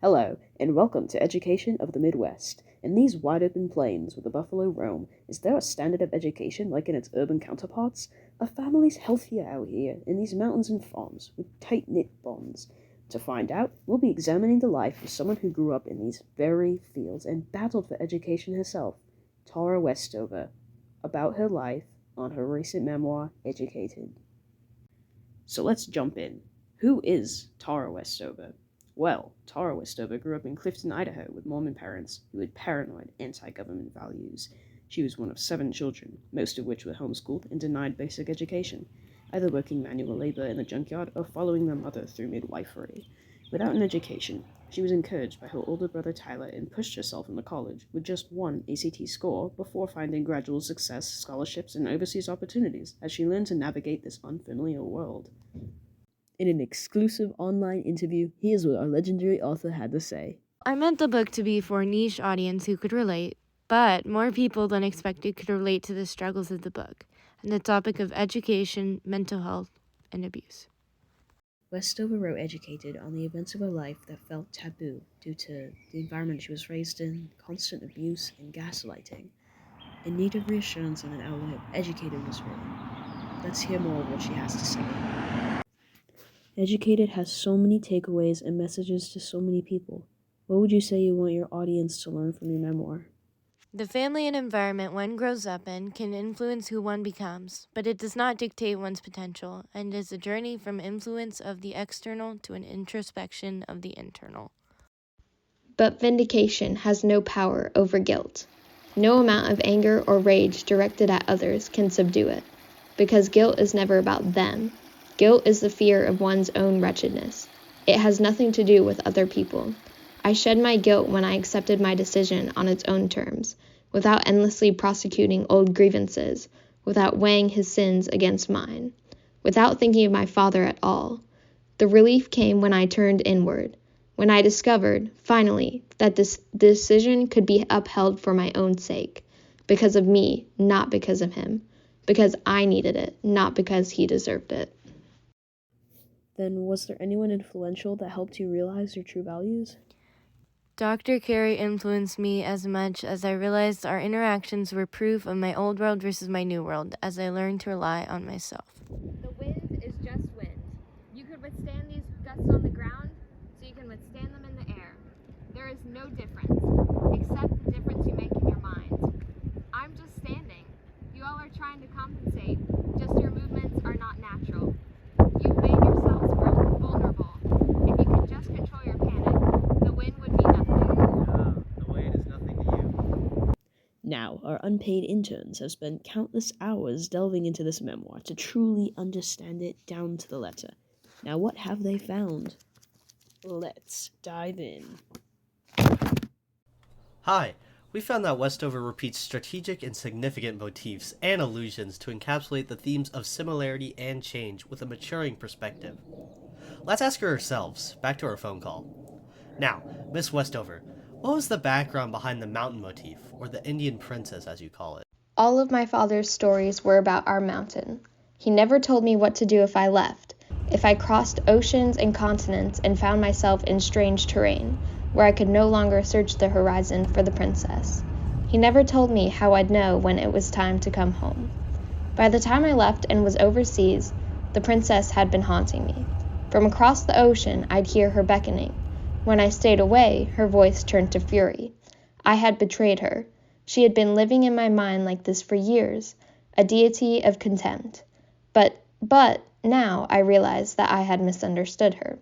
Hello, and welcome to Education of the Midwest. In these wide-open plains where the buffalo roam, is there a standard of education like in its urban counterparts? Are families healthier out here in these mountains and farms with tight-knit bonds? To find out, we'll be examining the life of someone who grew up in these very fields and battled for education herself, Tara Westover, about her life on her recent memoir, Educated. So let's jump in. Who is Tara Westover? Well, Tara Westover grew up in Clifton, Idaho, with Mormon parents who had paranoid anti-government values. She was one of 7 children, most of which were homeschooled and denied basic education, either working manual labor in the junkyard or following their mother through midwifery. Without an education, she was encouraged by her older brother Tyler and pushed herself into college with just one ACT score before finding gradual success, scholarships, and overseas opportunities as she learned to navigate this unfamiliar world. In an exclusive online interview, here's what our legendary author had to say. I meant the book to be for a niche audience who could relate, but more people than expected could relate to the struggles of the book and the topic of education, mental health, and abuse. Westover wrote Educated on the events of her life that felt taboo due to the environment she was raised in, constant abuse, and gaslighting. In need of reassurance and an outlet, Educated was written. Let's hear more of what she has to say. Educated has so many takeaways and messages to so many people. What would you say you want your audience to learn from your memoir? The family and environment one grows up in can influence who one becomes, but it does not dictate one's potential and is a journey from influence of the external to an introspection of the internal. But vindication has no power over guilt. No amount of anger or rage directed at others can subdue it, because guilt is never about them. Guilt is the fear of one's own wretchedness. It has nothing to do with other people. I shed my guilt when I accepted my decision on its own terms, without endlessly prosecuting old grievances, without weighing his sins against mine, without thinking of my father at all. The relief came when I turned inward, when I discovered, finally, that this decision could be upheld for my own sake, because of me, not because of him, because I needed it, not because he deserved it. Then, was there anyone influential that helped you realize your true values? Dr. Carey influenced me as much as I realized our interactions were proof of my old world versus my new world as I learned to rely on myself. The wind is just wind. You could withstand these gusts on the ground, so you can withstand them in the air. There is no difference, except the difference you make in your mind. I'm just standing. You all are trying to compensate, just your movements are not natural. You've made yourselves vulnerable. If you could just control your panic, the wind would be nothing. Yeah, the weight is nothing to you. Now, our unpaid interns have spent countless hours delving into this memoir to truly understand it down to the letter. Now, what have they found? Let's dive in. Hi, we found that Westover repeats strategic and significant motifs and allusions to encapsulate the themes of similarity and change with a maturing perspective. Let's ask her ourselves, back to our phone call. Now, Miss Westover, what was the background behind the mountain motif, or the Indian princess as you call it? All of my father's stories were about our mountain. He never told me what to do if I left, if I crossed oceans and continents and found myself in strange terrain, where I could no longer search the horizon for the princess. He never told me how I'd know when it was time to come home. By the time I left and was overseas, the princess had been haunting me. From across the ocean, I'd hear her beckoning. When I stayed away, her voice turned to fury. I had betrayed her. She had been living in my mind like this for years, a deity of contempt. But now I realized that I had misunderstood her.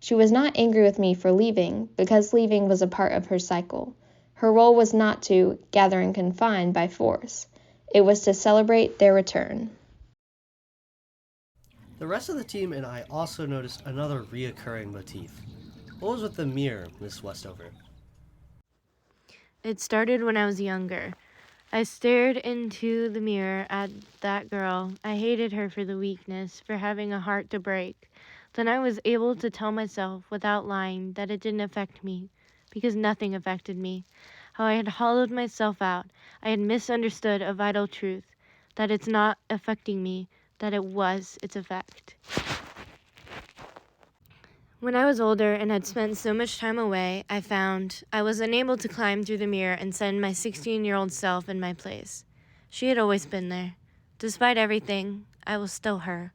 She was not angry with me for leaving, because leaving was a part of her cycle. Her role was not to gather and confine by force. It was to celebrate their return. The rest of the team and I also noticed another reoccurring motif. What was with the mirror, Miss Westover? It started when I was younger. I stared into the mirror at that girl. I hated her for the weakness, for having a heart to break. Then I was able to tell myself, without lying, that it didn't affect me, because nothing affected me. How I had hollowed myself out. I had misunderstood a vital truth, that it's not affecting me, that it was its effect. When I was older and had spent so much time away, I found I was unable to climb through the mirror and send my 16-year-old self in my place. She had always been there. Despite everything, I was still her.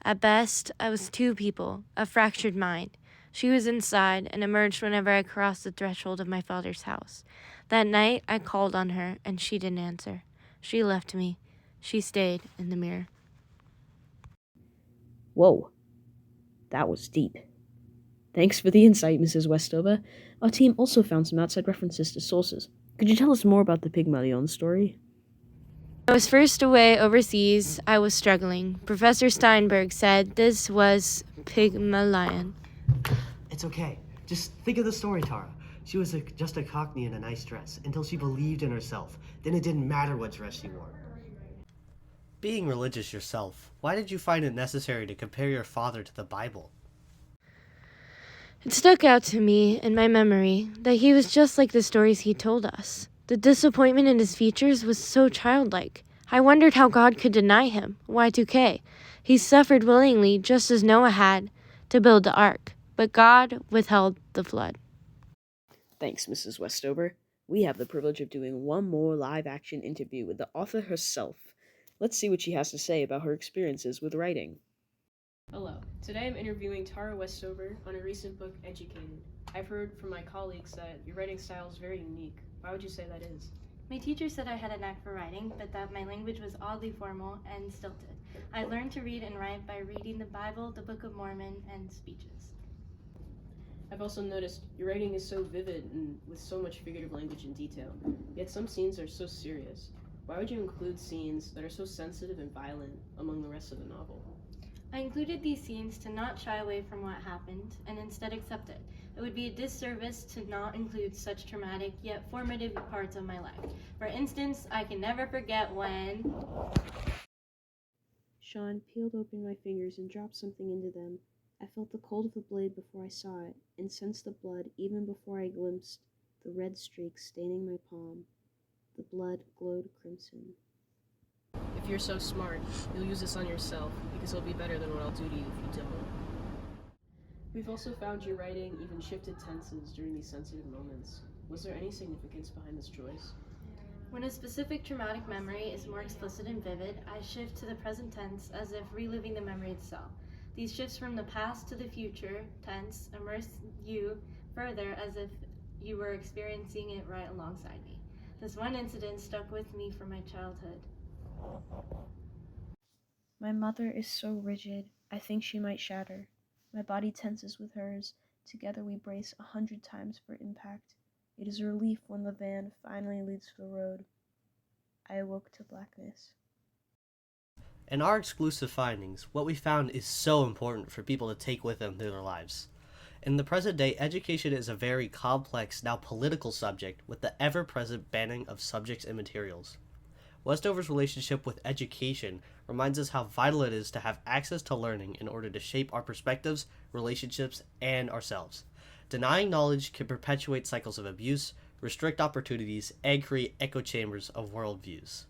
At best, I was two people, a fractured mind. She was inside and emerged whenever I crossed the threshold of my father's house. That night, I called on her, and she didn't answer. She left me. She stayed in the mirror. Whoa, that was deep. Thanks for the insight, Mrs. Westover. Our team also found some outside references to sources. Could you tell us more about the Pygmalion story? When I was first away overseas, I was struggling. Professor Steinberg said this was Pygmalion. It's okay. Just think of the story, Tara. She was just a cockney in a nice dress until she believed in herself. Then it didn't matter what dress she wore. Being religious yourself, why did you find it necessary to compare your father to the Bible? It stuck out to me in my memory that he was just like the stories he told us. The disappointment in his features was so childlike. I wondered how God could deny him. Y2K. He suffered willingly, just as Noah had, to build the ark. But God withheld the flood. Thanks, Mrs. Westover. We have the privilege of doing one more live-action interview with the author herself. Let's see what she has to say about her experiences with writing. Hello. Today I'm interviewing Tara Westover on her recent book, Educated. I've heard from my colleagues that your writing style is very unique. Why would you say that is? My teacher said I had a knack for writing, but that my language was oddly formal and stilted. I learned to read and write by reading the Bible, the Book of Mormon, and speeches. I've also noticed your writing is so vivid and with so much figurative language and detail, yet some scenes are so serious. Why would you include scenes that are so sensitive and violent among the rest of the novel? I included these scenes to not shy away from what happened and instead accept it. It would be a disservice to not include such traumatic yet formative parts of my life. For instance, I can never forget when Sean peeled open my fingers and dropped something into them. I felt the cold of the blade before I saw it, and sensed the blood even before I glimpsed the red streak staining my palm. The blood glowed crimson. If you're so smart, you'll use this on yourself, because it'll be better than what I'll do to you if you don't. We've also found your writing even shifted tenses during these sensitive moments. Was there any significance behind this choice? when a specific traumatic memory is more explicit and vivid, I shift to the present tense as if reliving the memory itself. These shifts from the past to the future tense immerse you further as if you were experiencing it right alongside me. This one incident stuck with me from my childhood. My mother is so rigid, I think she might shatter. My body tenses with hers. Together we brace 100 times for impact. It is a relief when the van finally leaves the road. I awoke to blackness. In our exclusive findings, what we found is so important for people to take with them through their lives. In the present day, education is a very complex, now political subject with the ever-present banning of subjects and materials. Westover's relationship with education reminds us how vital it is to have access to learning in order to shape our perspectives, relationships, and ourselves. Denying knowledge can perpetuate cycles of abuse, restrict opportunities, and create echo chambers of worldviews.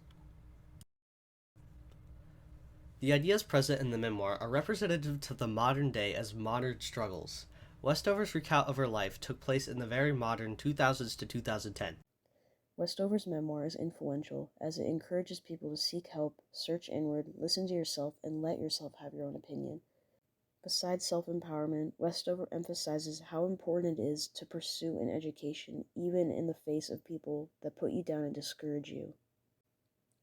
The ideas present in the memoir are representative to the modern day as modern struggles. Westover's recount of her life took place in the very modern 2000s to 2010. Westover's memoir is influential as it encourages people to seek help, search inward, listen to yourself, and let yourself have your own opinion. Besides self-empowerment, Westover emphasizes how important it is to pursue an education even in the face of people that put you down and discourage you.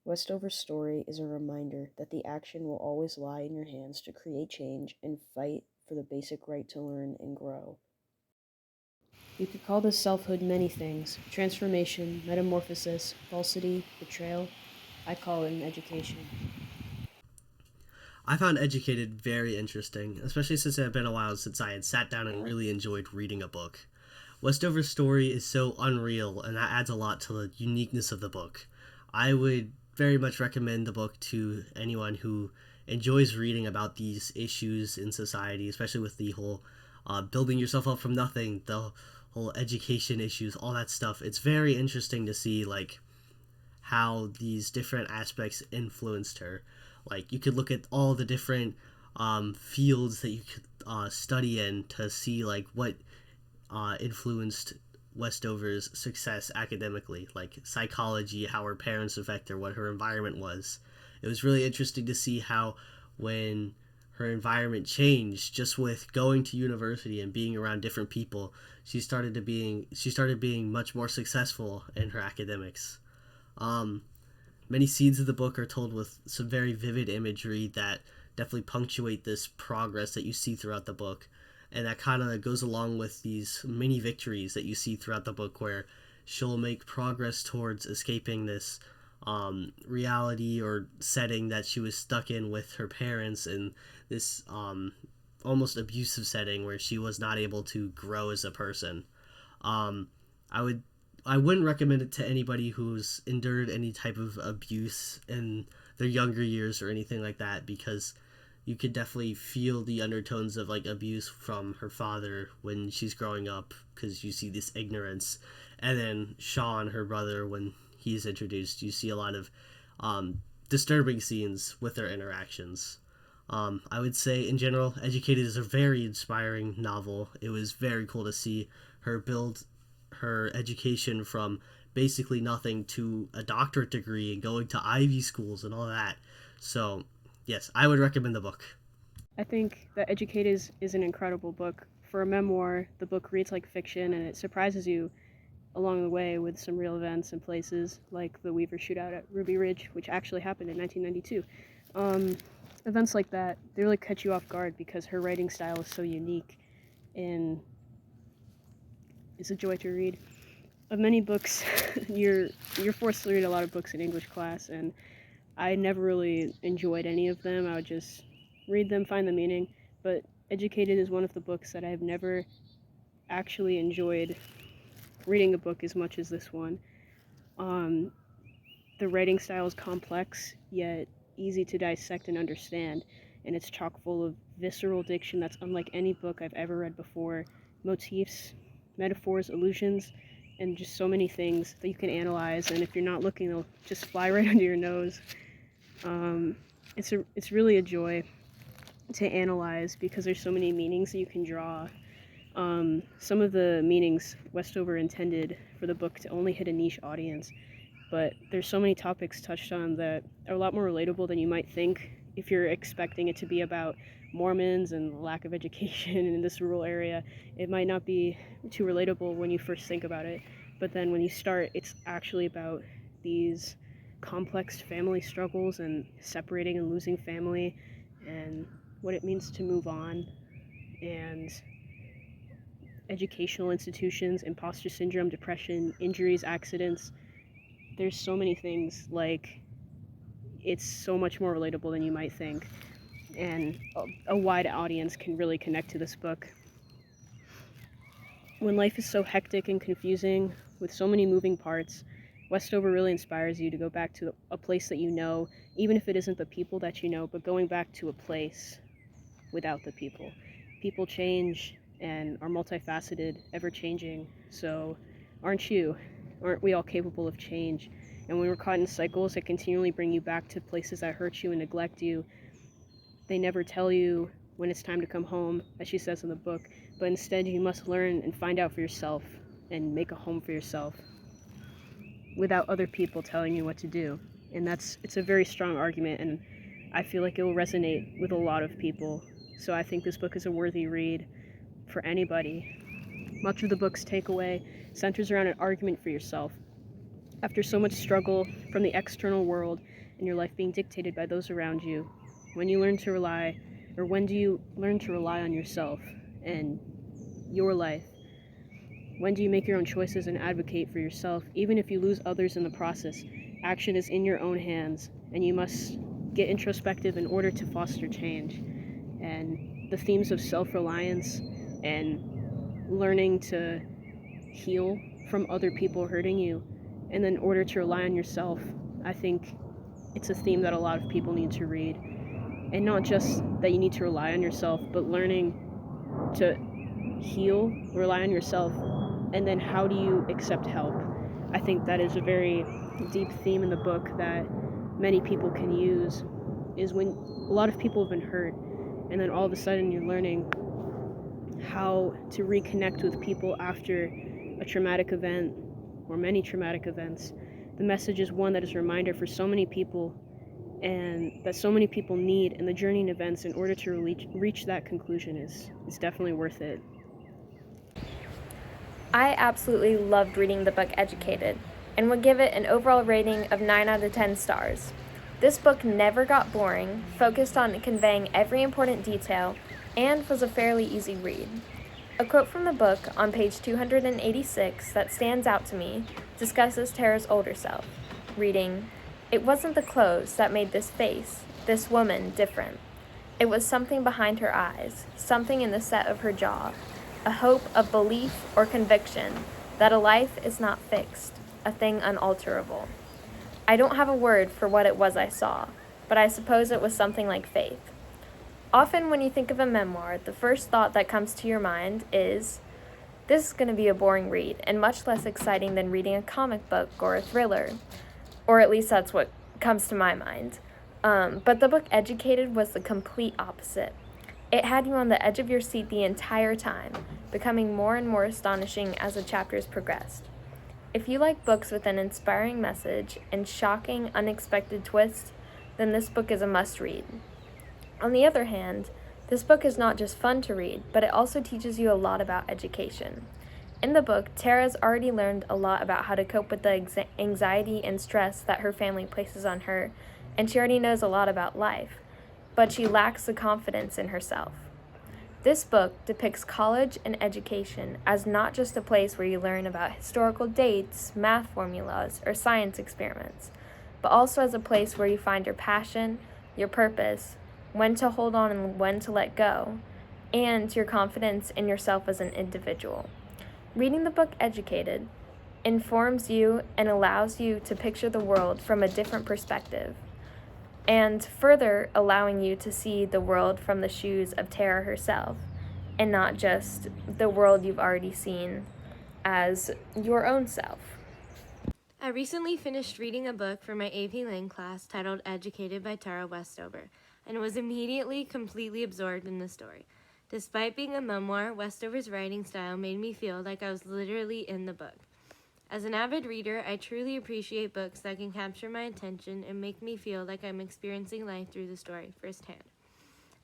Westover's story is a reminder that the action will always lie in your hands to create change and fight for the basic right to learn and grow. You could call this selfhood many things: transformation, metamorphosis, falsity, betrayal. I call it an education. I found Educated very interesting, especially since it had been a while since I had sat down and really enjoyed reading a book. Westover's story is so unreal, and that adds a lot to the uniqueness of the book. I would very much recommend the book to anyone who enjoys reading about these issues in society, especially with the whole building yourself up from nothing, the whole education issues, all that stuff. It's very interesting to see how these different aspects influenced her. You could look at all the different fields that you could study in to see like what influenced Westover's success academically, like psychology, how her parents affect her, what her environment was. It was really interesting to see how when her environment changed, just with going to university and being around different people, she started being much more successful in her academics. Many scenes of the book are told with some very vivid imagery that definitely punctuate this progress that you see throughout the book. And that kind of goes along with these mini victories that you see throughout the book, where she'll make progress towards escaping this reality or setting that she was stuck in with her parents, and this almost abusive setting where she was not able to grow as a person. I wouldn't recommend it to anybody who's endured any type of abuse in their younger years or anything like that, because you could definitely feel the undertones of like abuse from her father when she's growing up, because you see this ignorance. And then Sean, her brother, when he's introduced, you see a lot of disturbing scenes with their interactions. I would say in general, Educated is a very inspiring novel. It was very cool to see her build her education from basically nothing to a doctorate degree and going to Ivy schools and all that. So yes, I would recommend the book. I think that Educated is an incredible book. For a memoir, the book reads like fiction, and it surprises you along the way with some real events and places, like the Weaver shootout at Ruby Ridge, which actually happened in 1992. Events like that, they really catch you off guard because her writing style is so unique, and it's a joy to read. Of many books, you're forced to read a lot of books in English class, and I never really enjoyed any of them. I would just read them, find the meaning, but Educated is one of the books that I've never actually enjoyed reading a book as much as this one. The writing style is complex, yet easy to dissect and understand, and it's chock full of visceral diction that's unlike any book I've ever read before. Motifs, metaphors, allusions, and just so many things that you can analyze, and if you're not looking, they'll just fly right under your nose. It's really a joy to analyze because there's so many meanings that you can draw. Some of the meanings Westover intended for the book to only hit a niche audience, but there's so many topics touched on that are a lot more relatable than you might think if you're expecting it to be about Mormons and lack of education in this rural area. It might not be too relatable when you first think about it, but then when you start, it's actually about these complex family struggles and separating and losing family and what it means to move on, and educational institutions, imposter syndrome, depression, injuries, accidents. There's so many things, like, it's so much more relatable than you might think, and a wide audience can really connect to this book. When life is so hectic and confusing, with so many moving parts, Westover really inspires you to go back to a place that you know, even if it isn't the people that you know, but going back to a place without the people. People change and are multifaceted, ever-changing, so aren't you? Aren't we all capable of change? And when we're caught in cycles that continually bring you back to places that hurt you and neglect you, they never tell you when it's time to come home, as she says in the book, but instead you must learn and find out for yourself and make a home for yourself without other people telling you what to do. And it's a very strong argument, and I feel like it will resonate with a lot of people. So I think this book is a worthy read for anybody. Much of the book's takeaway centers around an argument for yourself. After so much struggle from the external world and your life being dictated by those around you, when do you learn to rely on yourself and your life? When do you make your own choices and advocate for yourself, even if you lose others in the process? Action is in your own hands, and you must get introspective in order to foster change. And the themes of self-reliance and learning to heal from other people hurting you, and then in order to rely on yourself, I think it's a theme that a lot of people need to read. And not just that you need to rely on yourself, but learning to heal, rely on yourself, and then how do you accept help? I think that is a very deep theme in the book that many people can use, is when a lot of people have been hurt, and then all of a sudden you're learning how to reconnect with people after a traumatic event or many traumatic events. The message is one that is a reminder for so many people and that so many people need, and the journey and events in order to reach that conclusion is definitely worth it. I absolutely loved reading the book Educated and would give it an overall rating of 9 out of 10 stars. This book never got boring, focused on conveying every important detail, and was a fairly easy read. A quote from the book on page 286 that stands out to me discusses Tara's older self, reading, "It wasn't the clothes that made this face, this woman, different. It was something behind her eyes, something in the set of her jaw, a hope of belief or conviction that a life is not fixed, a thing unalterable. I don't have a word for what it was I saw, but I suppose it was something like faith." Often when you think of a memoir, the first thought that comes to your mind is, this is going to be a boring read and much less exciting than reading a comic book or a thriller, or at least that's what comes to my mind. But the book Educated was the complete opposite. It had you on the edge of your seat the entire time, becoming more and more astonishing as the chapters progressed. If you like books with an inspiring message and shocking, unexpected twists, then this book is a must-read. On the other hand, this book is not just fun to read, but it also teaches you a lot about education. In the book, Tara's already learned a lot about how to cope with the anxiety and stress that her family places on her, and she already knows a lot about life, but she lacks the confidence in herself. This book depicts college and education as not just a place where you learn about historical dates, math formulas, or science experiments, but also as a place where you find your passion, your purpose, when to hold on and when to let go, and your confidence in yourself as an individual. Reading the book Educated informs you and allows you to picture the world from a different perspective, and further allowing you to see the world from the shoes of Tara herself, and not just the world you've already seen as your own self. I recently finished reading a book for my AP Lang class titled Educated by Tara Westover, and was immediately completely absorbed in the story. Despite being a memoir, Westover's writing style made me feel like I was literally in the book. As an avid reader, I truly appreciate books that can capture my attention and make me feel like I'm experiencing life through the story firsthand.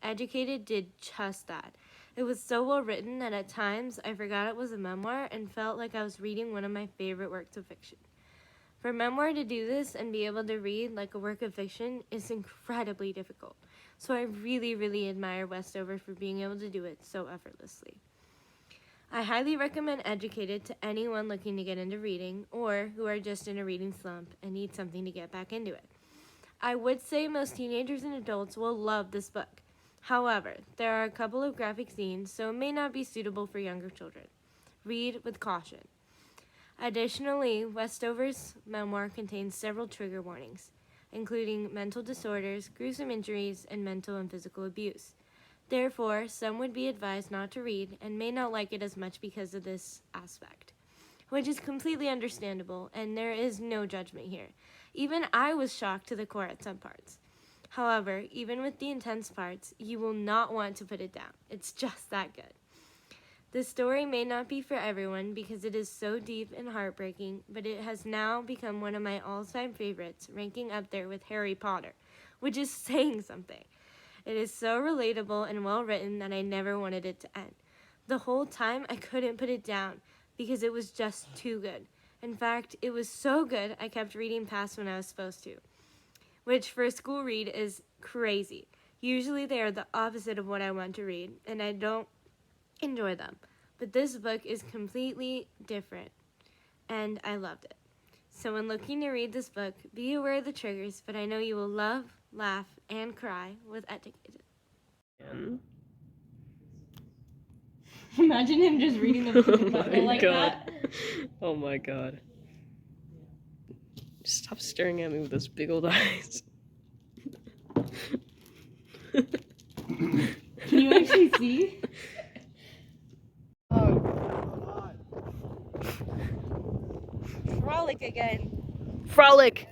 Educated did just that. It was so well written that at times I forgot it was a memoir and felt like I was reading one of my favorite works of fiction. For a memoir to do this and be able to read like a work of fiction is incredibly difficult. So I really, really admire Westover for being able to do it so effortlessly. I highly recommend Educated to anyone looking to get into reading or who are just in a reading slump and need something to get back into it. I would say most teenagers and adults will love this book. However, there are a couple of graphic scenes, so it may not be suitable for younger children. Read with caution. Additionally, Westover's memoir contains several trigger warnings, including mental disorders, gruesome injuries, and mental and physical abuse. Therefore, some would be advised not to read and may not like it as much because of this aspect, which is completely understandable, and there is no judgment here. Even I was shocked to the core at some parts. However, even with the intense parts, you will not want to put it down. It's just that good. This story may not be for everyone because it is so deep and heartbreaking, but it has now become one of my all-time favorites, ranking up there with Harry Potter, which is saying something. It is so relatable and well written that I never wanted it to end. The whole time I couldn't put it down because it was just too good. In fact, it was so good I kept reading past when I was supposed to, which for a school read is crazy. Usually they are the opposite of what I want to read, and I don't enjoy them. But this book is completely different, and I loved it. So when looking to read this book, be aware of the triggers, but I know you will love, laugh, and cry with Educated. Imagine him just reading the book like that. Oh my god. Stop staring at me with those big old eyes. Can you actually see? Frolic again. Frolic!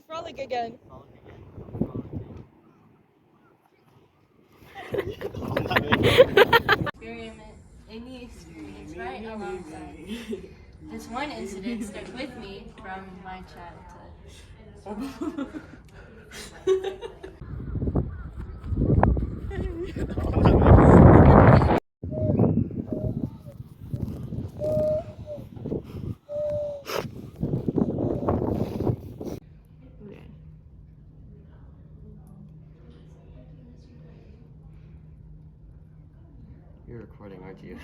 Frolic again. Experiment. any experience right alongside. This one incident stuck with me from my childhood. Okay. You're recording, aren't you?